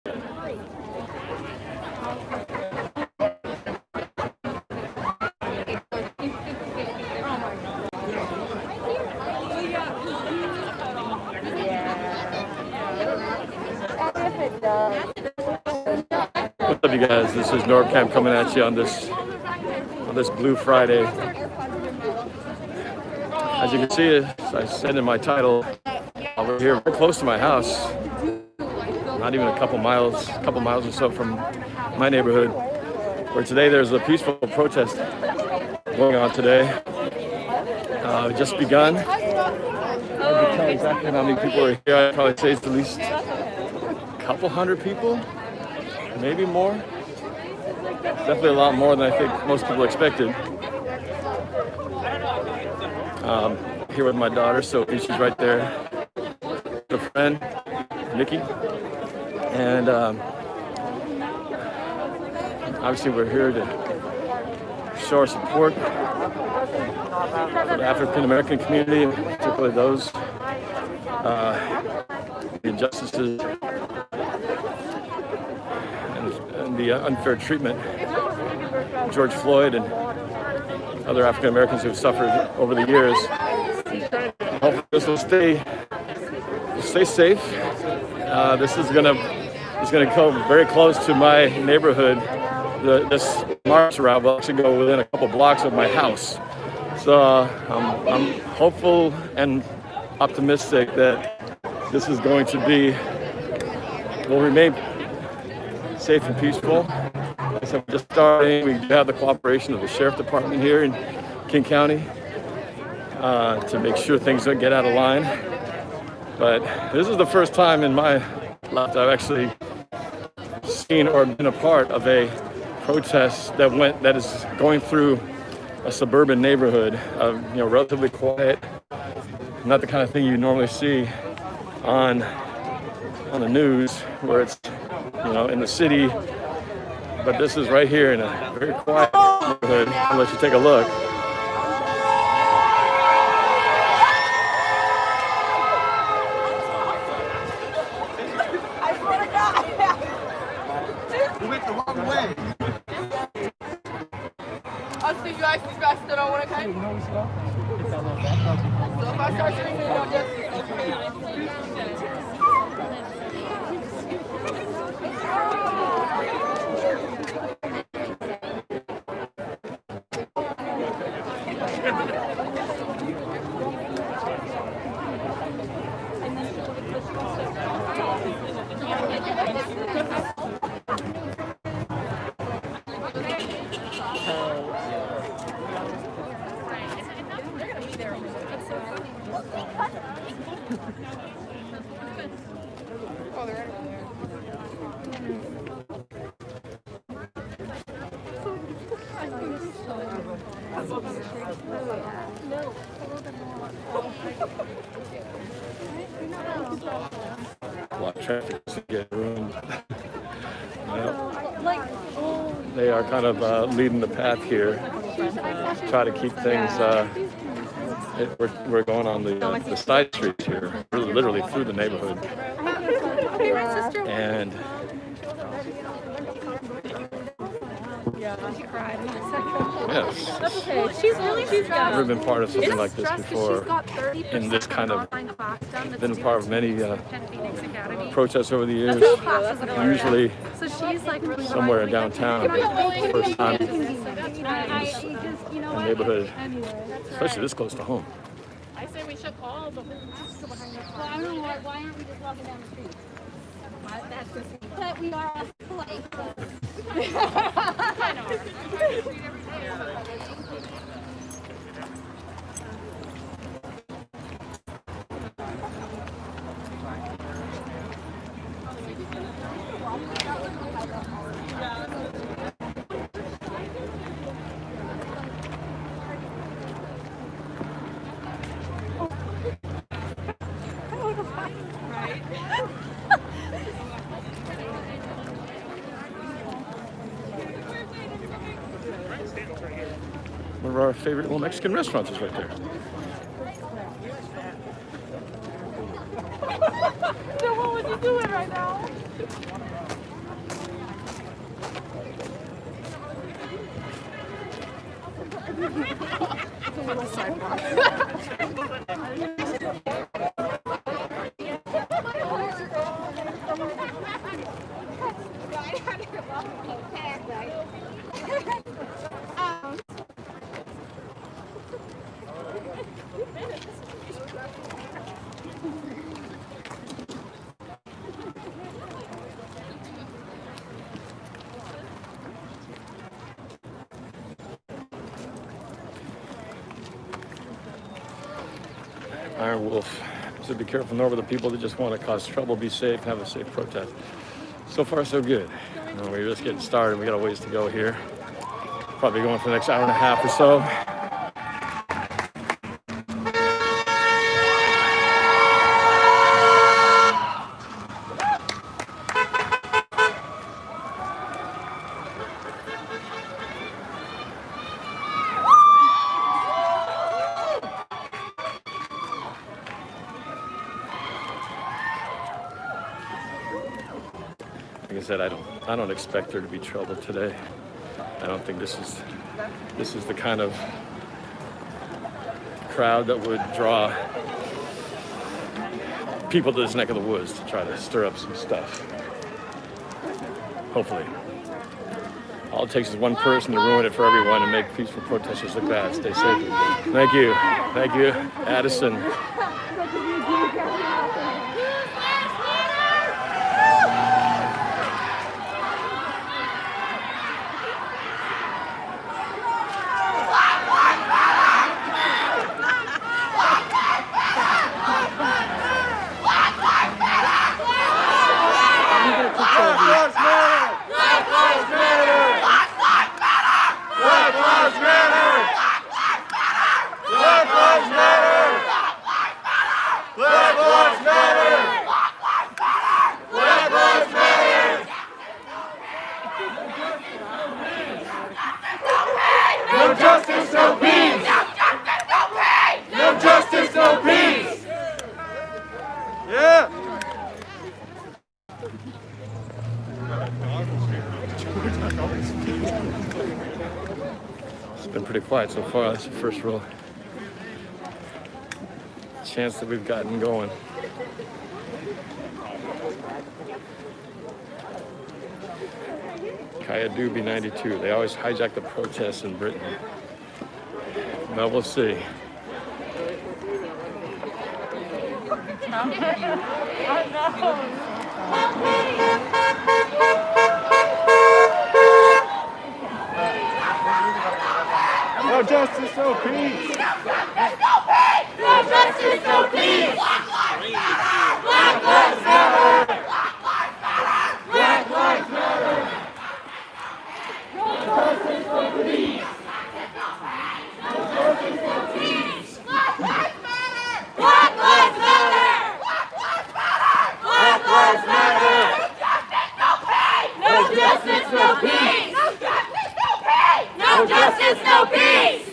What's up, you guys? This is NorbCam coming at you on this Blue Friday. As you can see, as I said in my title, we're here very close to my house, not even a couple miles or so from my neighborhood, where today there's a peaceful protest going on today. Just begun. I can't tell exactly how many people are here. I'd probably say it's at least a couple hundred people, maybe more. Definitely a lot more than I think most people expected. Here with my daughter, Sophie, she's right there. A friend, Nikki, and obviously we're here to show our support for the African American community, particularly those the injustices and the unfair treatment of George Floyd and other African Americans who've suffered over the years. Hopefully this will stay safe. This is gonna go very close to my neighborhood. This march route will actually go within a couple blocks of my house. So I'm hopeful and optimistic that this is going to will remain safe and peaceful. So we're just starting. We have the cooperation of the Sheriff Department here in King County to make sure things don't get out of line. But this is the first time in my life I've actually seen or been a part of a protest that is going through a suburban neighborhood, relatively quiet, not the kind of thing you normally see on the news where it's in the city. But this is right here in a very quiet neighborhood. I'll let you take a look. We went the wrong way. I'll see you guys still don't want to come. So if I start screaming, don't just A lot of traffic to get room. They are kind of leading the path here. Try to keep things. We're going on the side streets here, literally through the neighborhood. And she cried. yes, That's okay. She's never been part of something like this before. In this kind of, been part of many protests over the years. Usually somewhere downtown. First time in a neighborhood, especially this close to home. I say we should call, but just go behind the car. Well, I don't know why aren't we just walking down the street? That's just but we are polite. I know. One of our favorite little Mexican restaurants is right there. So what would you doing right now? on the sidewalk. Iron Wolf. So be careful, Norb, with the people that just want to cause trouble. Be safe, have a safe protest. So far, so good. We're just getting started. We got a ways to go here. Probably going for the next hour and a half or so. Like I said, I don't expect there to be trouble today. I don't think this is the kind of crowd that would draw people to this neck of the woods to try to stir up some stuff. Hopefully. All it takes is one person to ruin it for everyone and make peaceful protesters look bad. Stay safe. Thank you. Thank you, Addison. No justice, no peace! No justice, no peace! Yeah! It's been pretty quiet so far. That's the first real chance that we've gotten going. Kaya Doobie 92. They always hijack the protests in Britain. But we'll see. No justice, no peace! No justice, no peace! Black lives matter! Black lives matter! No justice, no peace! No justice, no peace! Black lives matter! Black lives matter! Black lives matter! No justice, no peace! No justice, no peace!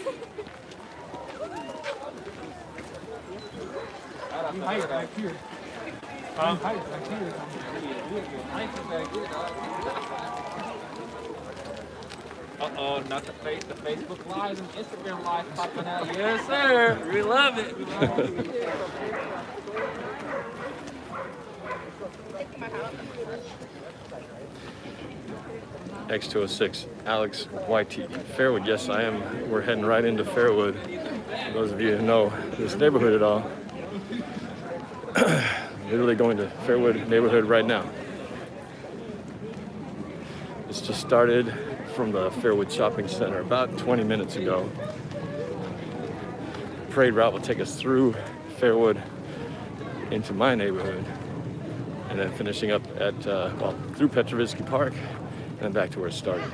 Uh-oh, not the Facebook Lives and Instagram Lives popping out. Yes, sir. We love it. X206, Alex YT. Fairwood, yes, I am. We're heading right into Fairwood. For those of you who know this neighborhood at all, literally going to Fairwood neighborhood right now. It's just started from the Fairwood Shopping Center about 20 minutes ago. Parade route will take us through Fairwood into my neighborhood, and then finishing up at, through Petrovitsky Park, and back to where it started.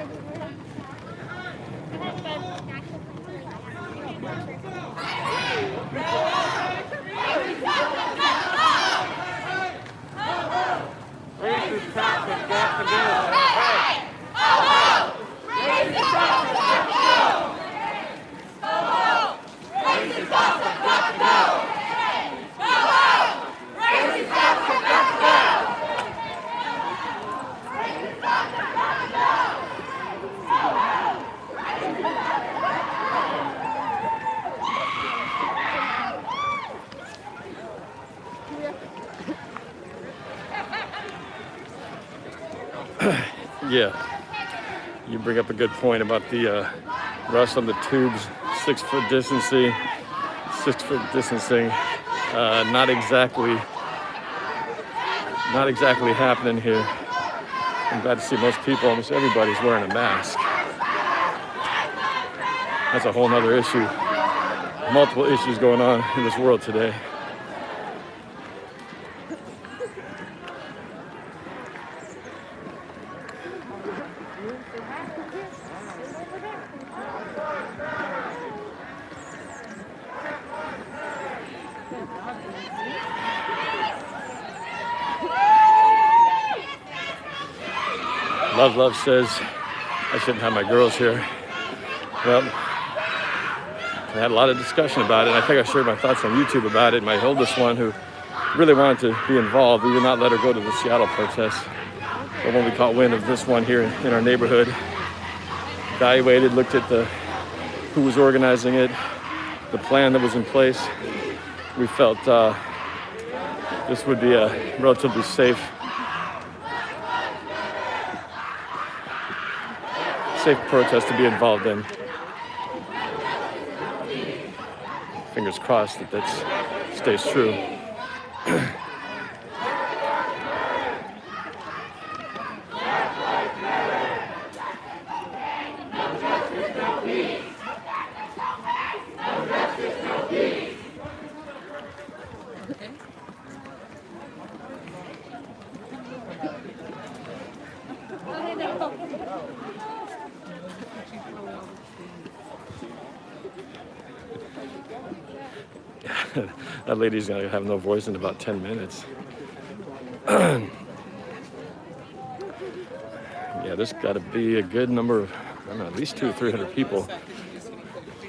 Yeah, you bring up a good point about the rush on the tubes, 6 foot distancing. Not exactly happening here. I'm glad to see most people, almost everybody's wearing a mask. That's a whole nother issue. Multiple issues going on in this world today. Love says I shouldn't have my girls here. Well, I had a lot of discussion about it. I think I shared my thoughts on YouTube about it. My oldest one, who really wanted to be involved, we would not let her go to the Seattle protests. But when we caught wind of this one here in our neighborhood, evaluated, looked at who was organizing it, the plan that was in place, we felt this would be a relatively safe protest to be involved in. Fingers crossed that stays true. That lady's gonna have no voice in about 10 minutes. Yeah, there's gotta be a good number of, I don't know, at least 200 or 300 people,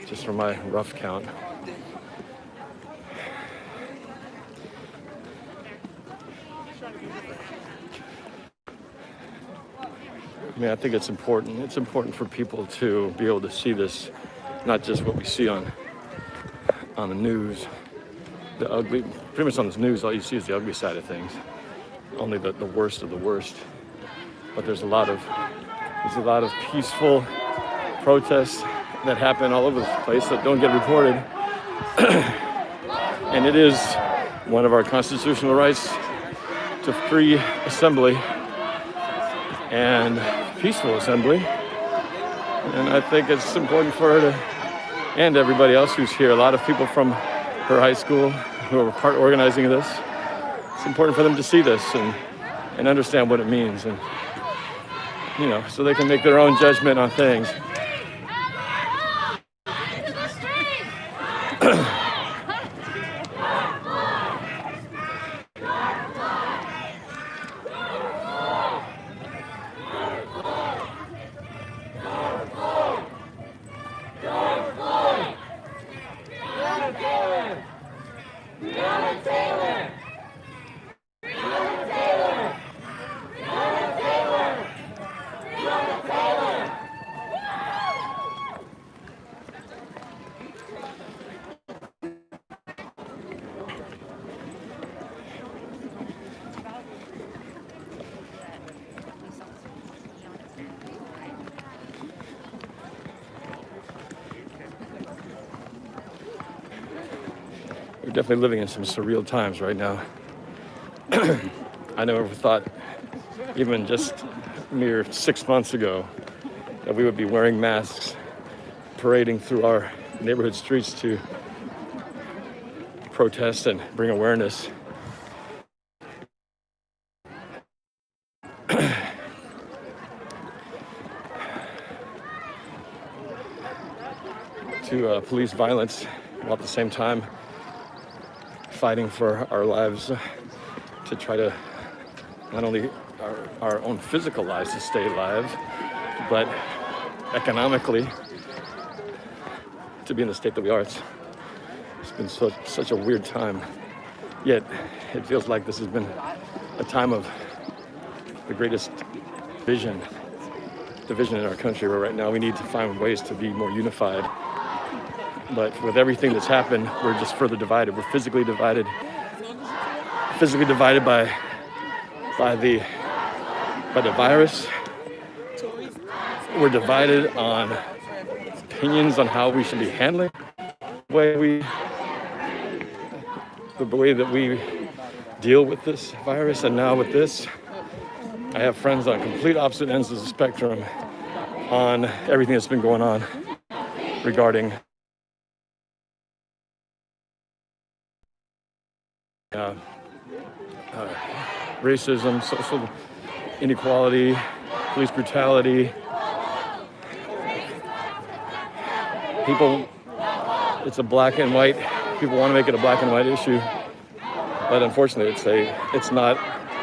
just from my rough count. I mean, I think it's important. It's important for people to be able to see this, not just what we see on the news. The ugly, pretty much on this news, all you see is the ugly side of things. Only the worst of the worst. But there's a lot of peaceful protests that happen all over the place that don't get reported. And it is one of our constitutional rights to free assembly and peaceful assembly. And I think it's important for her to, and everybody else who's here, a lot of people from her high school who are part organizing this. It's important for them to see this and understand what it means, and so they can make their own judgment on things. We're definitely living in some surreal times right now. I never thought, even just mere 6 months ago, that we would be wearing masks, parading through our neighborhood streets to protest and bring awareness. To police violence, while at the same time fighting for our lives, to try to not only our own physical lives to stay alive, but economically to be in the state that we are. It's been such a weird time, yet it feels like this has been a time of the greatest division in our country, where right now we need to find ways to be more unified. But with everything that's happened, we're just further divided. We're physically divided by the by the virus. We're divided on opinions on how we should be handling the way that we deal with this virus. And now with this, I have friends on complete opposite ends of the spectrum on everything that's been going on regarding racism, social inequality, police brutality. People, it's a black and white. People want to make it a black and white issue, but unfortunately, it's not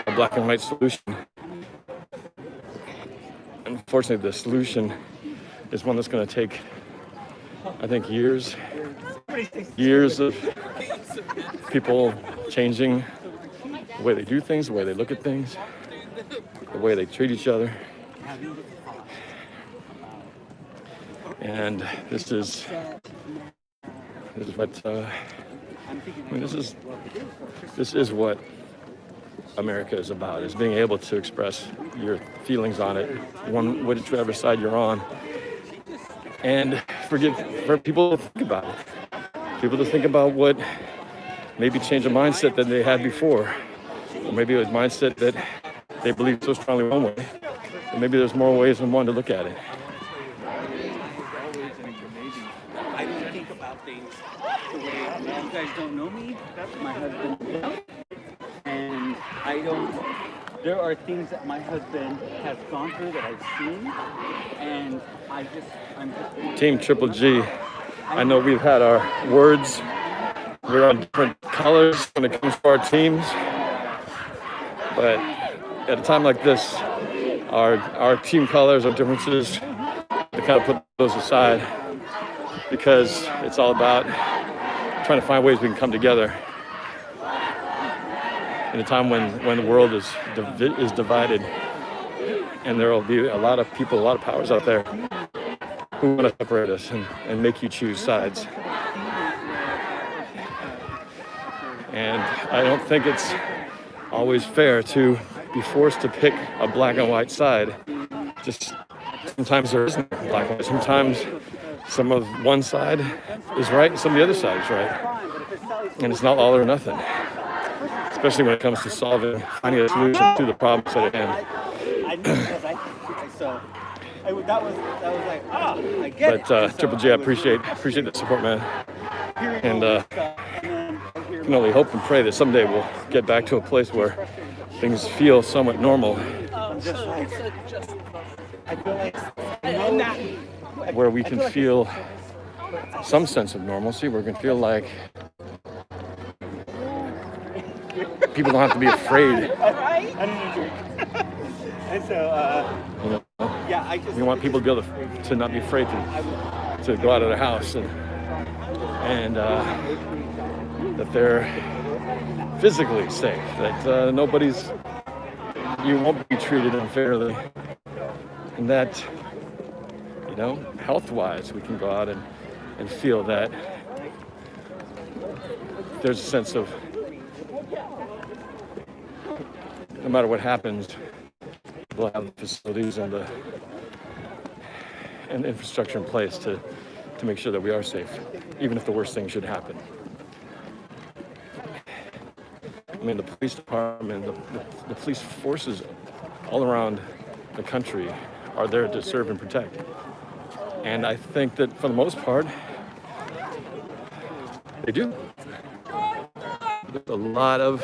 a black and white solution. Unfortunately, the solution is one that's going to take, I think, years of people changing the way they do things, the way they look at things, the way they treat each other. And this is what this is what America is about, is being able to express your feelings on it, whichever side you're on, and for people to think about it. People to think about what maybe change a mindset that they had before, or maybe a mindset that they believe so strongly one way, and maybe there's more ways than one to look at it. I don't think about things the way you guys don't know me. My husband, and there are things that my husband has gone through that I've seen, and I'm just Team Triple G, I know we've had our words. We're on different colors when it comes to our teams, but at a time like this, our team colors, our differences, to kind of put those aside, because it's all about trying to find ways we can come together in a time when the world is divided, and there will be a lot of people, a lot of powers out there who want to separate us and make you choose sides. And I don't think it's always fair to be forced to pick a black and white side. Just sometimes there isn't black and white. Sometimes some of one side is right and some of the other side is right. And it's not all or nothing, especially when it comes to finding a solution to the problems at hand. But Triple J, I appreciate the support, man. And can only hope and pray that someday we'll get back to a place where things feel somewhat normal. Where we can feel some sense of normalcy, where we can feel like people don't have to be afraid. We want people to be able to not be afraid to go out of their house, and that they're physically safe, that you won't be treated unfairly, and that, health-wise, we can go out and feel that there's a sense of no matter what happens, we'll have the facilities and the infrastructure in place to make sure that we are safe, even if the worst thing should happen. I mean, the police department, the police forces all around the country are there to serve and protect. And I think that for the most part, they do. There's a lot of,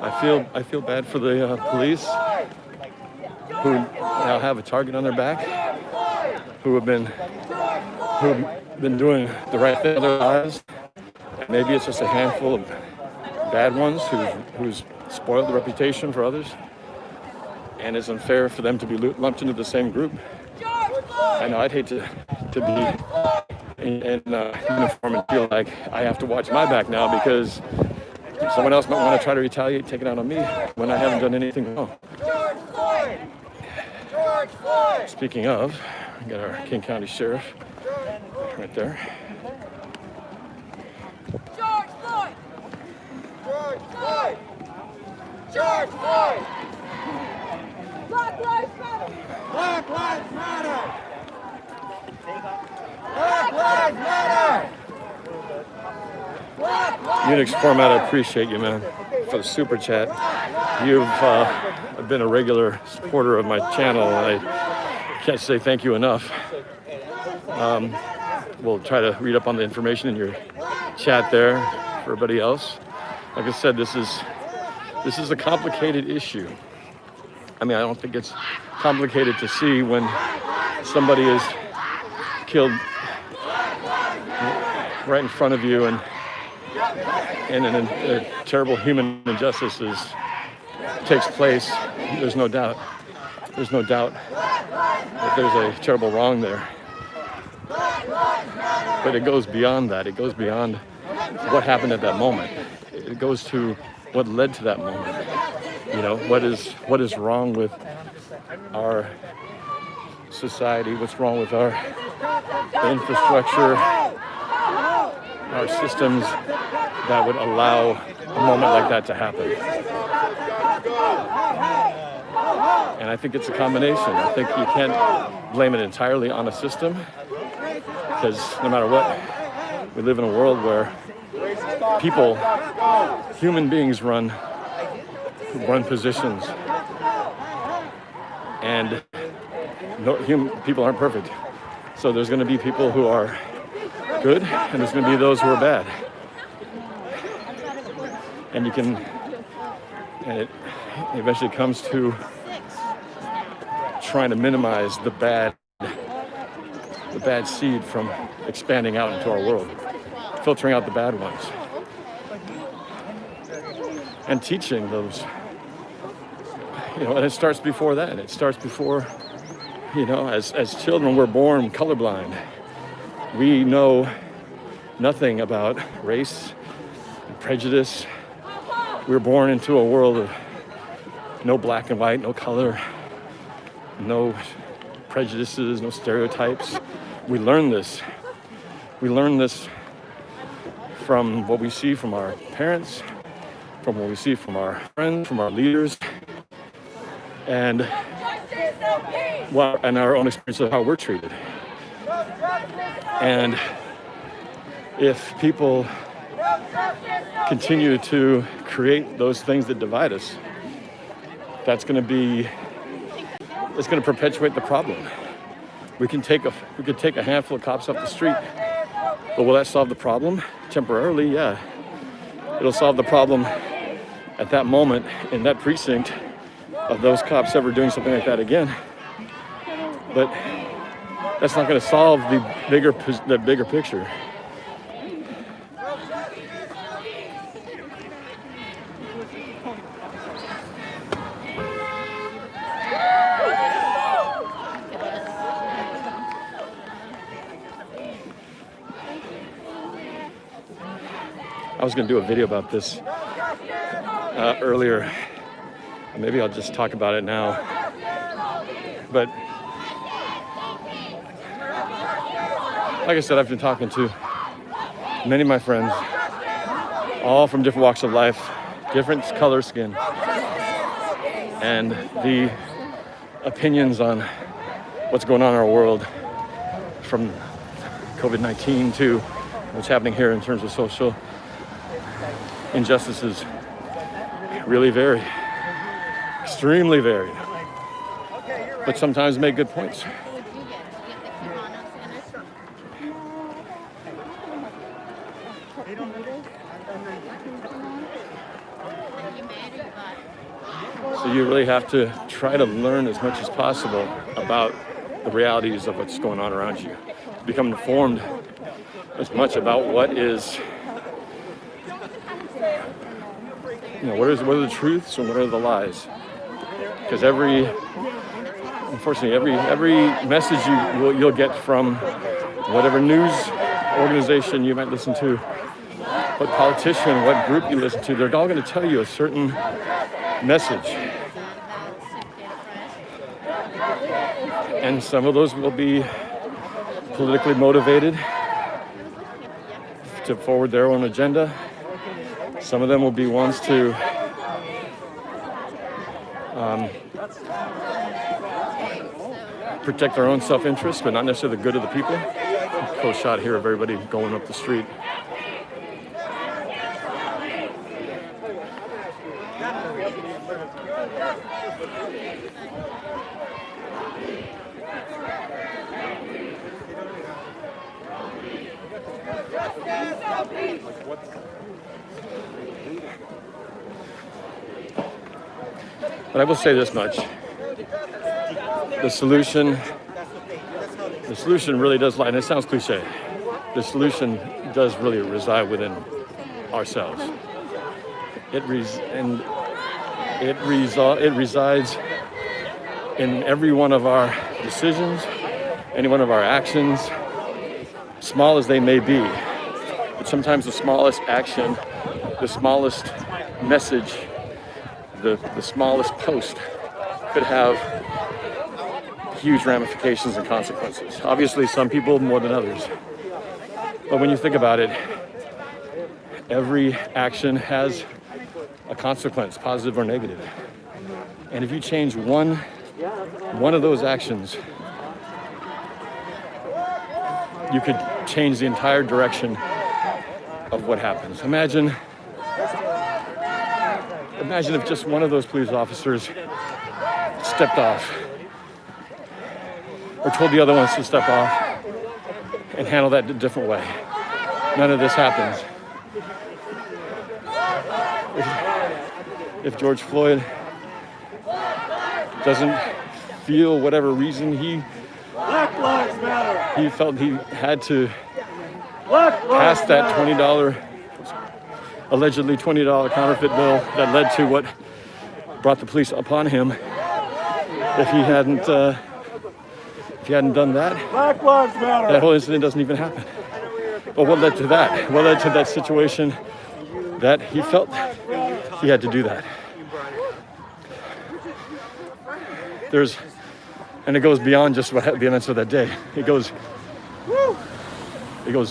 I feel bad for the police who now have a target on their back, who have been doing the right thing in their lives. Maybe it's just a handful of bad ones who's spoiled the reputation for others, and it's unfair for them to be lumped into the same group. I know I'd hate to be in uniform and feel like I have to watch my back now because someone else might want to try to retaliate, take it out on me when I haven't done anything wrong. Speaking of, we got our King County Sheriff right there. George Floyd! George Floyd! George Floyd! Black Black Lives Matter! Black Lives Matter! Unix format, I appreciate you, man, for the super chat. You've been a regular supporter of my channel, and I can't say thank you enough. We'll try to read up on the information in your chat there for everybody else. Like I said, this is a complicated issue. I mean, I don't think it's complicated to see when somebody is killed right in front of you and a terrible human injustice takes place. There's no doubt that there's a terrible wrong there. But it goes beyond that. It goes beyond what happened at that moment. It goes to what led to that moment. You know, what is wrong with our society? What's wrong with our infrastructure, our systems that would allow a moment like that to happen? And I think it's a combination. I think you can't blame it entirely on a system, because no matter what, we live in a world where people, human beings run positions, and people aren't perfect. So there's going to be people who are good, and there's going to be those who are bad. And it eventually comes to trying to minimize the bad seed from expanding out into our world, filtering out the bad ones, and teaching those. You know, and it starts before that. It starts before, you know, as children, we're born colorblind. We know nothing about race and prejudice. We're born into a world of no black and white, no color, no prejudices, no stereotypes. We learn this. We learn this from what we see from our parents, from what we see from our friends, from our leaders, and our own experience of how we're treated. And if people continue to create those things that divide us, it's going to perpetuate the problem. We could take a handful of cops off the street, but will that solve the problem? Temporarily, yeah. It'll solve the problem at that moment in that precinct of those cops ever doing something like that again. But that's not going to solve the bigger picture. I was going to do a video about this earlier. Maybe I'll just talk about it now. But like I said, I've been talking to many of my friends, all from different walks of life, different color skin, and the opinions on what's going on in our world, from COVID-19 to what's happening here in terms of social injustices, really vary, extremely vary, but sometimes make good points. So you really have to try to learn as much as possible about the realities of what's going on around you, to become informed as much about what is, you know, what are the truths and what are the lies? Because unfortunately, every message you'll get from whatever news organization you might listen to, what politician, what group you listen to, they're all going to tell you a certain message. And some of those will be politically motivated to forward their own agenda. Some of them will be ones to protect their own self-interest, but not necessarily the good of the people. Close shot here of everybody going up the street. But I will say this much. The solution really does lie, and it sounds cliche. The solution does really reside within ourselves. It resides in every one of our decisions, any one of our actions, small as they may be. But sometimes the smallest action, the smallest message, the smallest post could have huge ramifications and consequences. Obviously, some people more than others. But when you think about it, every action has a consequence, positive or negative. And if you change one of those actions, you could change the entire direction of what happens. Imagine if just one of those police officers stepped off or told the other ones to step off and handle that a different way. None of this happens. If George Floyd doesn't feel whatever reason he felt he had to pass that allegedly $20 counterfeit bill that led to what brought the police upon him. If he hadn't done that, that whole incident doesn't even happen. But what led to that? What led to that situation that he felt he had to do that? And it goes beyond just the events of that day. It goes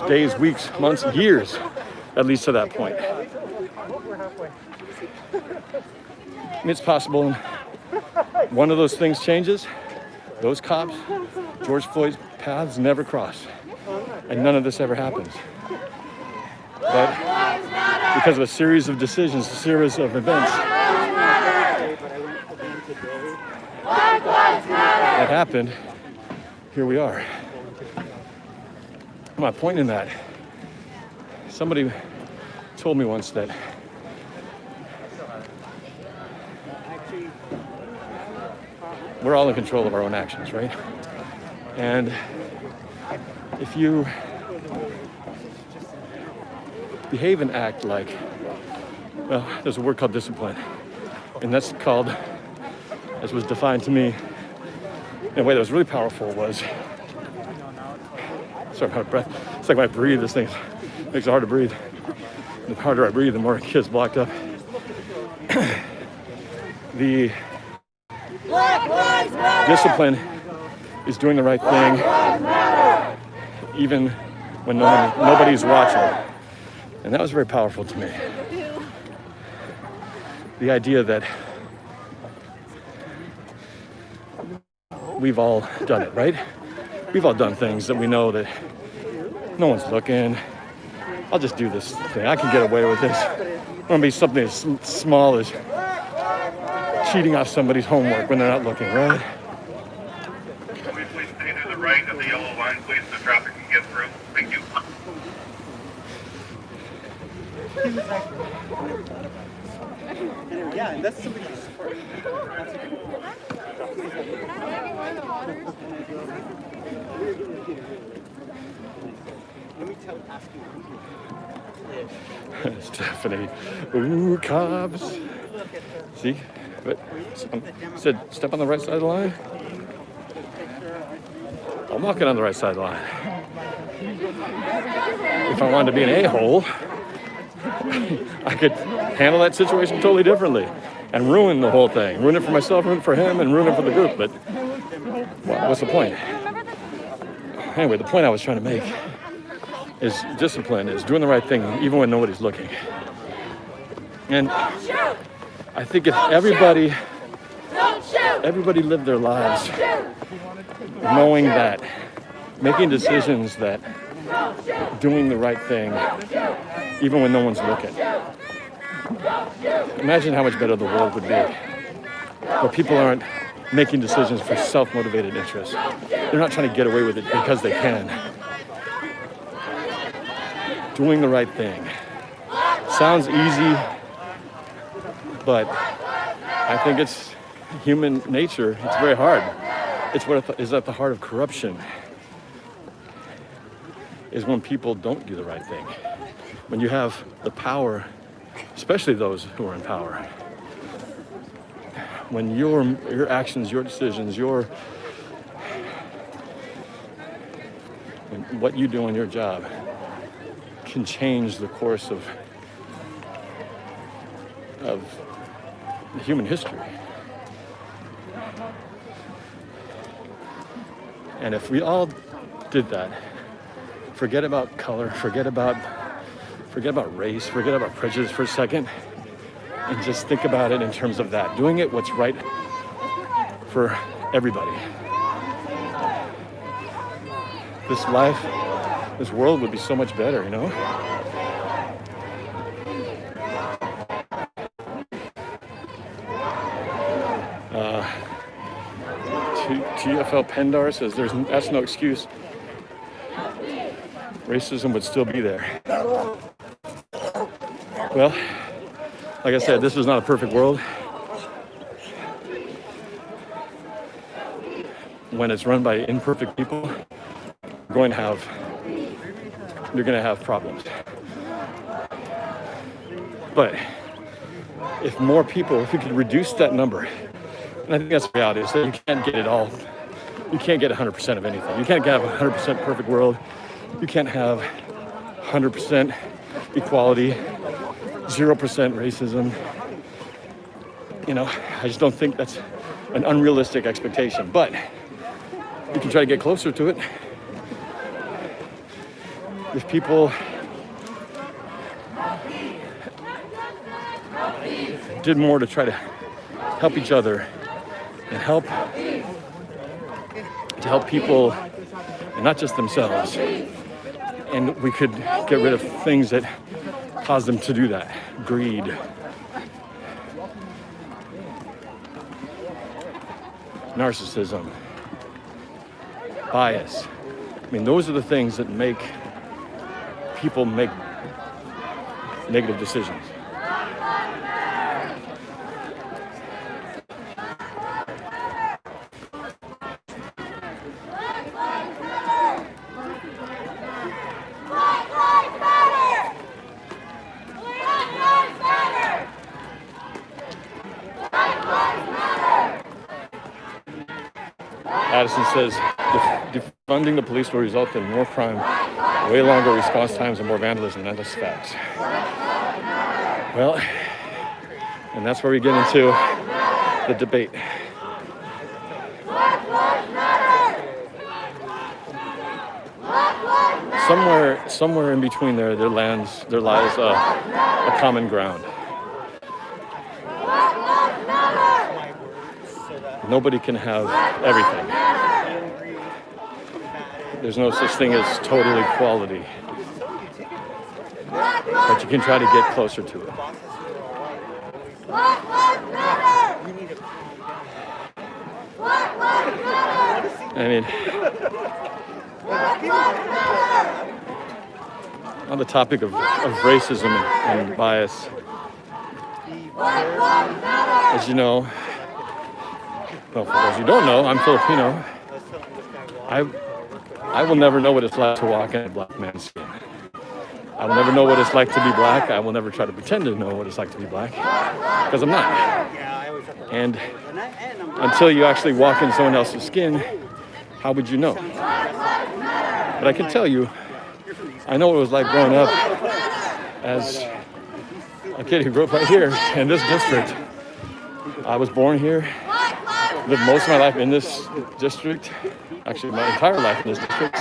days, weeks, months, years that leads to that point. And it's possible one of those things changes, those cops, George Floyd's paths never cross, and none of this ever happens. But because of a series of decisions, a series of events that happened, here we are. My point in that, somebody told me once that we're all in control of our own actions, right? And if you behave and act like, well, there's a word called discipline, and that's called, as was defined to me in a way that was really powerful, was, sorry, I'm out of breath. It's like when I breathe, this thing makes it hard to breathe. The harder I breathe, the more it gets blocked up. The discipline is doing the right thing even when nobody's watching. And that was very powerful to me. The idea that we've all done it, right? We've all done things that we know that no one's looking. I'll just do this thing. I can get away with this. It's gonna be something as small as cheating off somebody's homework when they're not looking, right? Can we please stay to the right of the yellow line, please, so traffic can get through? Thank you. Yeah, and that's somebody to support. Let me ask you. Stephanie, ooh, cops. See, but said step on the right side of the line. I'm walking on the right side of the line. If I wanted to be an a-hole, I could handle that situation totally differently and ruin the whole thing. Ruin it for myself, ruin it for him, and ruin it for the group. But what's the point? Anyway, the point I was trying to make is discipline, is doing the right thing even when nobody's looking. And I think if everybody lived their lives knowing that, making decisions that, doing the right thing, even when no one's looking. Imagine how much better the world would be, where people aren't making decisions for self-motivated interests. They're not trying to get away with it because they can. Doing the right thing. Sounds easy, but I think it's human nature. It's very hard. It's what is at the heart of corruption, is when people don't do the right thing. When you have the power, especially those who are in power, when your actions, your decisions, what you do in your job can change the course of human history. And if we all did that, forget about color, forget about race, forget about prejudice for a second, and just think about it in terms of that, doing it what's right for everybody. This life, this world would be so much better, you know? TFL Pendar says that's no excuse. Racism would still be there. Well, like I said, this is not a perfect world. When it's run by imperfect people, you're going to have problems. But if more people, if we could reduce that number, and I think that's the reality, is that you can't get it all. You can't get 100% of anything. You can't have a 100% perfect world. You can't have 100% equality, 0% racism. You know, I just don't think that's an unrealistic expectation, but you can try to get closer to it. If people did more to try to help each other and help people, and not just themselves, and we could get rid of things that cause them to do that. Greed, narcissism, bias. I mean, those are the things that make people make negative decisions. Addison says, defunding the police will result in more crime, way longer response times, and more vandalism. That's facts. Well, and that's where we get into the debate. Somewhere in between there lies a common ground. Nobody can have everything. There's no such thing as total equality. But you can try to get closer to it. I mean, on the topic of racism and bias, as you know, well, for those who don't know, I'm Filipino. I will never know what it's like to walk in a black man's skin. I will never know what it's like to be black. I will never try to pretend to know what it's like to be black, because I'm not. And until you actually walk in someone else's skin, how would you know? But I can tell you, I know what it was like growing up as a kid who grew up right here in this district. I was born here, lived most of my life in this district, actually my entire life in this district,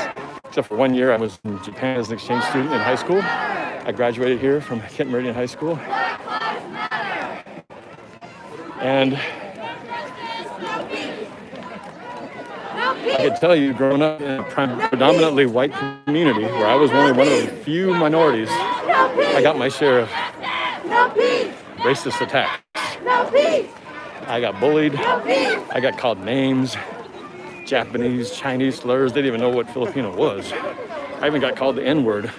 except for 1 year I was in Japan as an exchange student in high school. I graduated here from Kent Meridian High School. And I could tell you, growing up in a predominantly white community where I was only one of the few minorities, I got my share of racist attacks. I got bullied. I got called names, Japanese, Chinese slurs. They didn't even know what Filipino was. I even got called the N-word.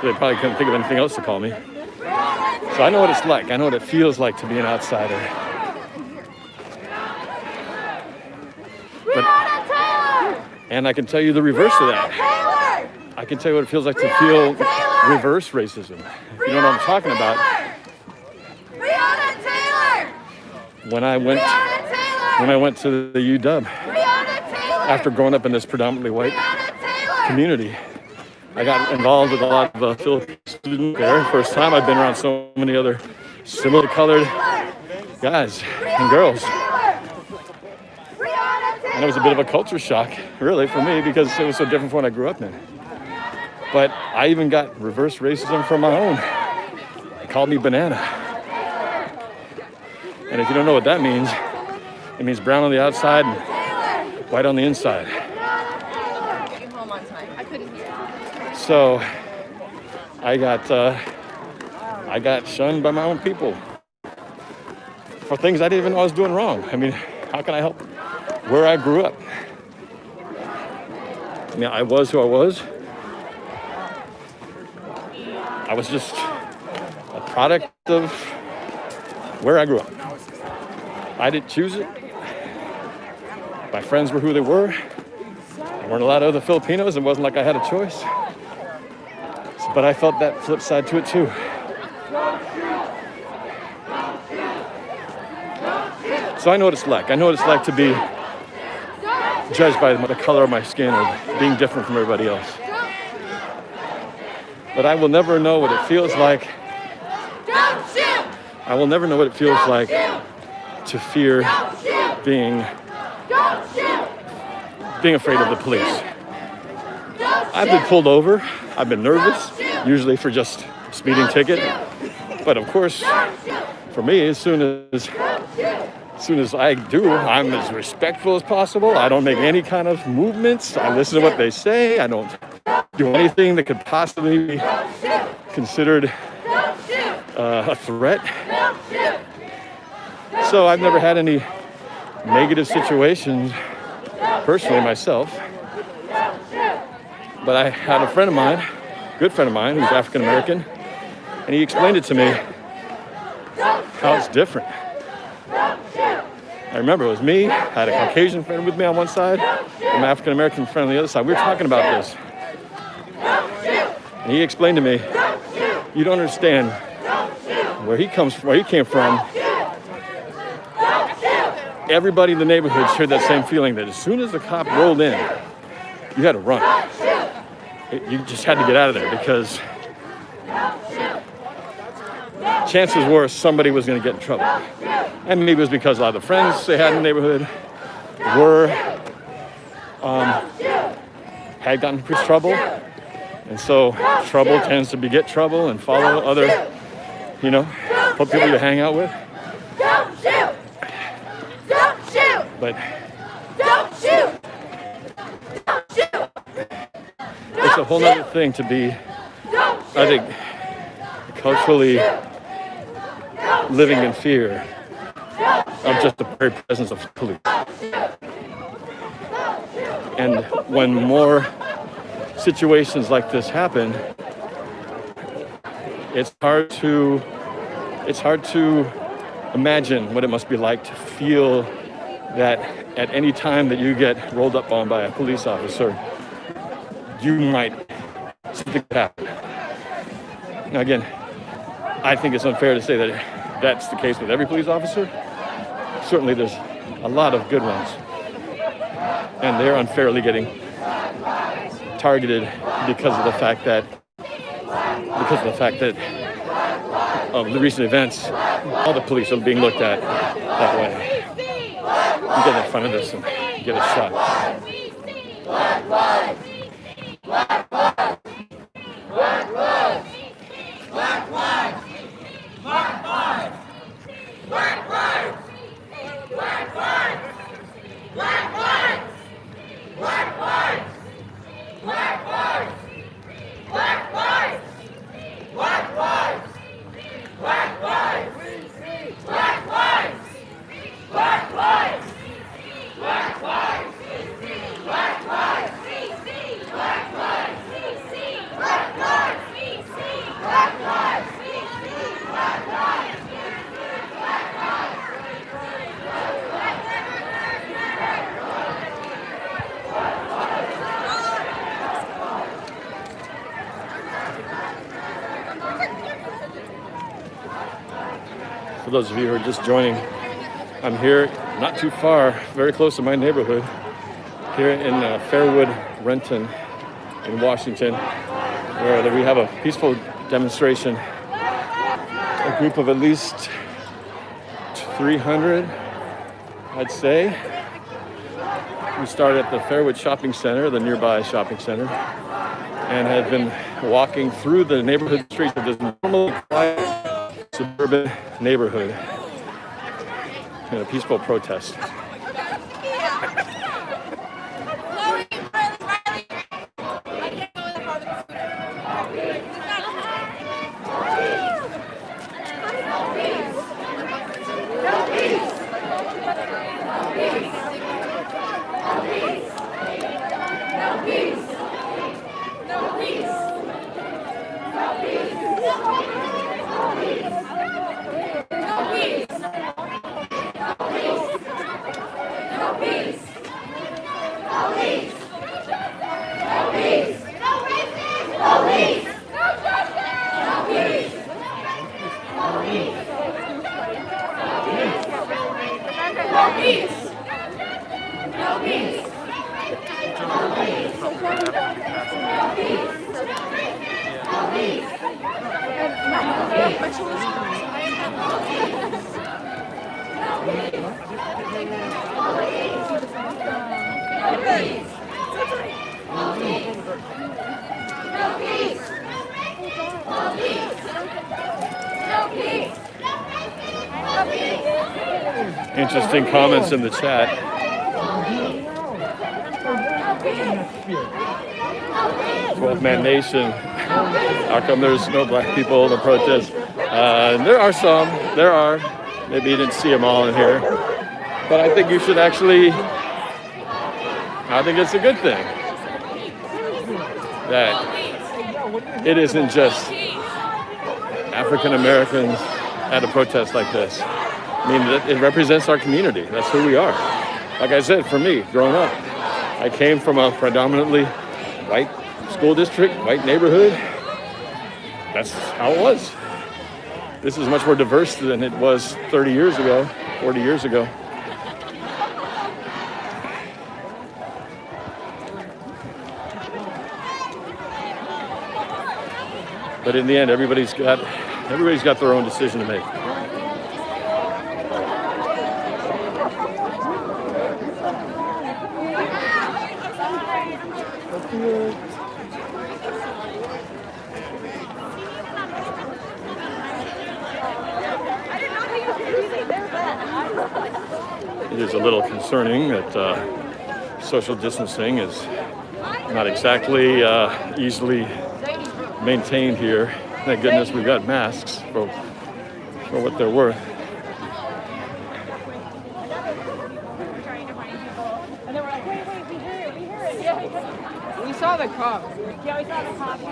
They probably couldn't think of anything else to call me. So I know what it's like. I know what it feels like to be an outsider. And I can tell you the reverse of that. I can tell you what it feels like to feel reverse racism. If you know what I'm talking about. When I went to the UW, after growing up in this predominantly white community, I got involved with a lot of Filipino students there. First time I've been around so many other similar colored guys and girls. And it was a bit of a culture shock, really, for me, because it was so different from what I grew up in. But I even got reverse racism from my own. They called me banana. And if you don't know what that means, it means brown on the outside and white on the inside. So I got shunned by my own people for things I didn't even know I was doing wrong. I mean, how can I help where I grew up? I mean, I was who I was. I was just a product of where I grew up. I didn't choose it. My friends were who they were. There weren't a lot of other Filipinos. It wasn't like I had a choice. But I felt that flip side to it too. So I know what it's like. I know what it's like to be judged by the color of my skin or being different from everybody else. But I will never know what it feels like. I will never know what it feels like to fear being afraid of the police. I've been pulled over. I've been nervous, usually for just a speeding ticket. But of course, for me, as soon as I do, I'm as respectful as possible. I don't make any kind of movements. I listen to what they say. I don't do anything that could possibly be considered a threat. So I've never had any negative situations personally myself. But I had a friend of mine, good friend of mine, who's African American, and he explained it to me how it's different. I remember it was me, I had a Caucasian friend with me on one side, and my African American friend on the other side. We were talking about this. And he explained to me, you don't understand where he came from. Everybody in the neighborhood shared that same feeling that as soon as the cop rolled in, you had to run. You just had to get out of there because chances were somebody was going to get in trouble. And maybe it was because a lot of the friends they had in the neighborhood had gotten into trouble. And so trouble tends to beget trouble and follow other, people you hang out with. Don't shoot! Don't shoot! But Don't shoot! Don't shoot! it's a whole other thing to be, I think, culturally living in fear of just the very presence of police. And when more situations like this happen, it's hard to imagine what it must be like to feel that at any time that you get rolled up on by a police officer, you might something happen. Now again, I think it's unfair to say that that's the case with every police officer. Certainly there's a lot of good ones, and they're unfairly getting targeted because of the fact that of the recent events. All the police are being looked at that way. You get in front of this and get a shot. Black lives! Black lives! Black lives! Black lives! Black lives! Black lives! Black lives! Black lives! those of you who are just joining, I'm here not too far, very close to my neighborhood, here in Fairwood, Renton, in Washington, where we have a peaceful demonstration. A group of at least 300, I'd say. We started at the Fairwood Shopping Center, the nearby shopping center, and have been walking through the neighborhood streets of this normally quiet suburban neighborhood in a peaceful protest. Interesting comments in the chat. 12-man nation. How come there's no black people in the protest? There are some. There are. Maybe you didn't see them all in here. But I think you should actually, I think it's a good thing that it isn't just African Americans at a protest like this. I mean, it represents our community. That's who we are. Like I said, for me, growing up, I came from a predominantly white school district, white neighborhood. That's how it was. This is much more diverse than it was 30 years ago, 40 years ago. But in the end, everybody's got their own decision to make. It is a little concerning that social distancing is not exactly easily maintained here. Thank goodness we've got masks for what they're worth. We saw the cops. Yeah, we saw the cops. We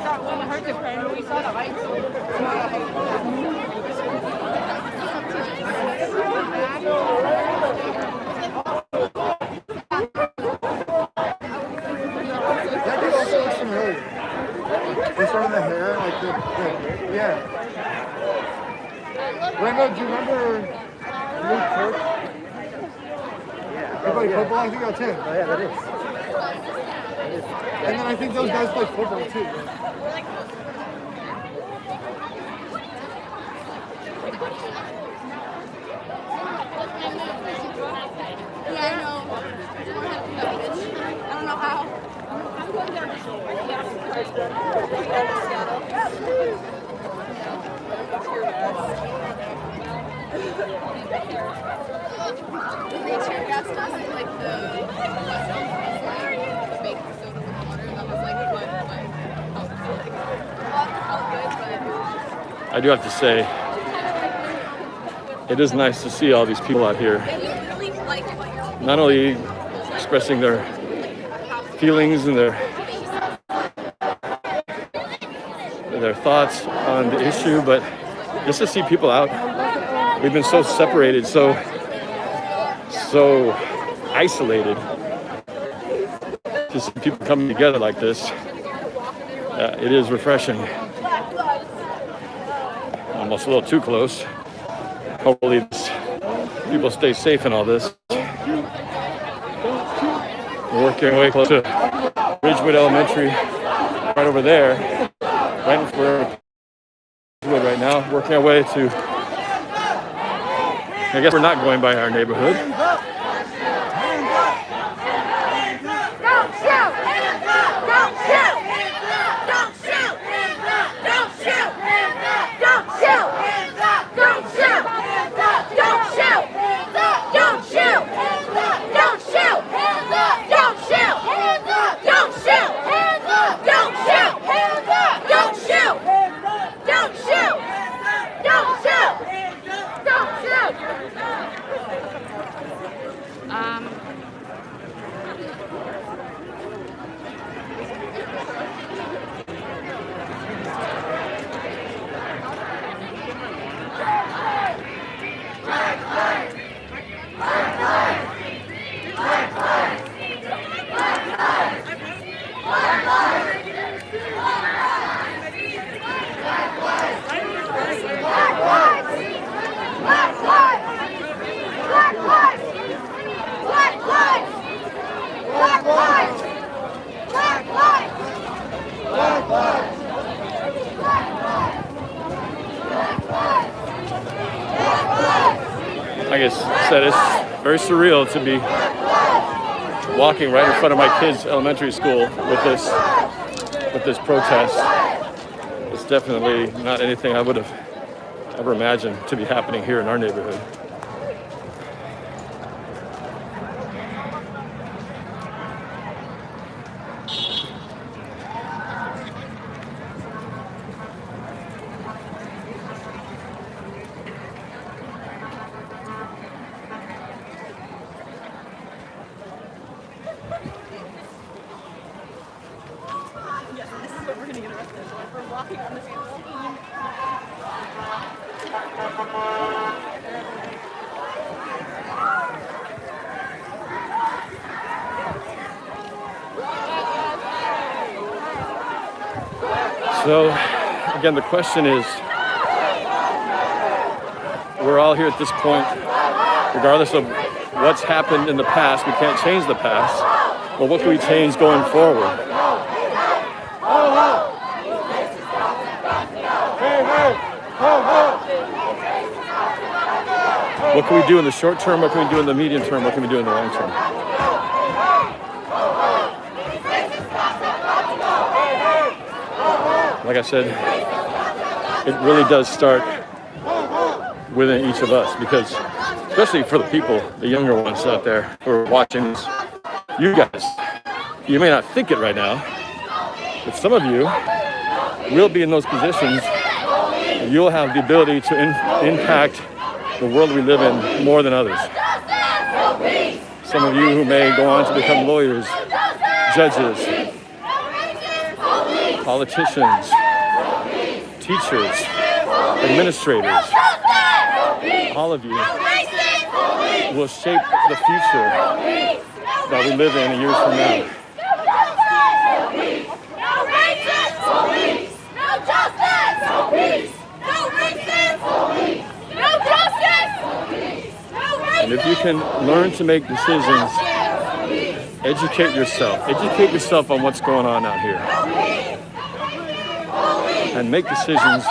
saw when we heard the crash, we saw the lights. This one in the hair, like the yeah. Randall, do you remember Luke Kirk? Yeah. Everybody football? I think that's him. Oh yeah, that is. And then I think those guys play football too. Yeah, I know. I don't know how. I'm going down to I do have to say, it is nice to see all these people out here, not only expressing their feelings and their thoughts on the issue, but just to see people out. We've been so separated, so isolated. To see people coming together like this, it is refreshing. almost a little too close. Hopefully people stay safe in all this. We're working our way close to Ridgewood Elementary, right over there. Right in for Ridgewood right now. Working our way to, I guess we're not going by our neighborhood. Like I said, it's very surreal to be walking right in front of my kids' elementary school with this protest. It's definitely not anything I would have ever imagined to be happening here in our neighborhood. So, again, the question is, we're all here at this point, regardless of what's happened in the past. We can't change the past, but what can we change going forward? What can we do in the short term? What can we do in the medium term? What can we do in the long term? Like I said, it really does start within each of us, because especially for the people, the younger ones out there who are watching this, you guys, you may not think it right now, but some of you will be in those positions. You'll have the ability to impact the world we live in more than others. Some of you who may go on to become lawyers, judges, politicians, teachers, administrators, all of you will shape the future that we live in years from now. And if you can learn to make decisions, educate yourself on what's going on out here. And make decisions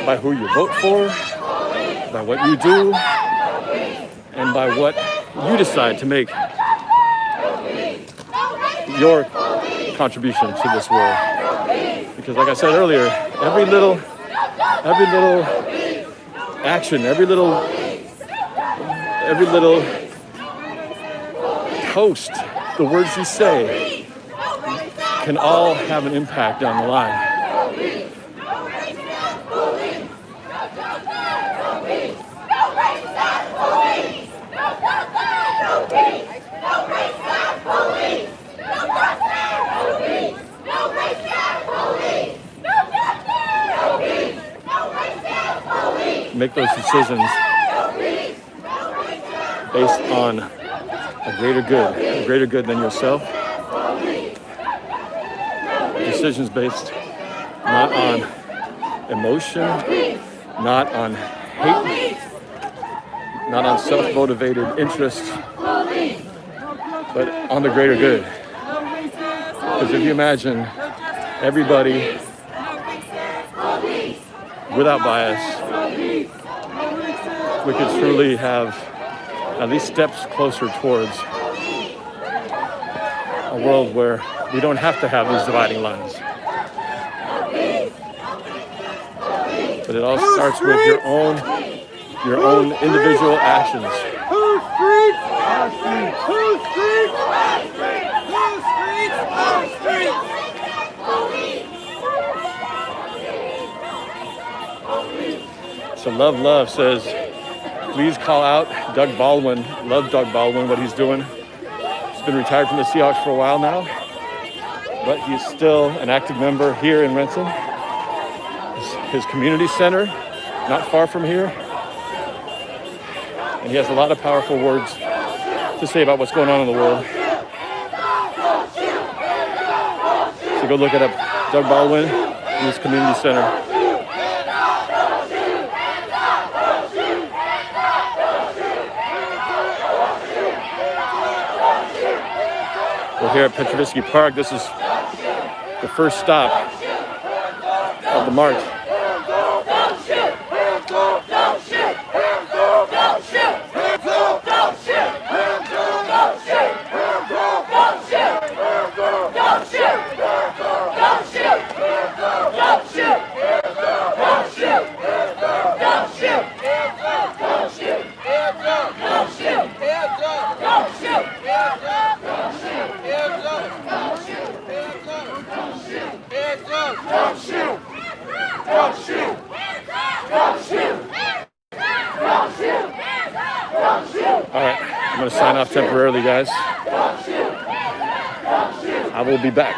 by who you vote for, by what you do, and by what you decide to make your contribution to this world. Because like I said earlier, every little action, every little toast, the words you say, can all have an impact down the line. Make those decisions based on a greater good than yourself. Decisions based not on emotion, not on hate, not on self-motivated interests, but on the greater good. Because if you imagine everybody without bias, we could truly have at least steps closer towards a world where we don't have to have these dividing lines. But it all starts with your own individual actions. Who streets? Our streets. Who streets? Our streets. So Love says, please call out Doug Baldwin. Love Doug Baldwin, what he's doing. He's been retired from the Seahawks for a while now, but he's still an active member here in Renton. His community center, not far from here. And he has a lot of powerful words to say about what's going on in the world. So go look it up, Doug Baldwin in his community center. We're here at Petrovisky Park. This is the first stop of the march. All right, I'm going to sign off temporarily, guys. I will be back.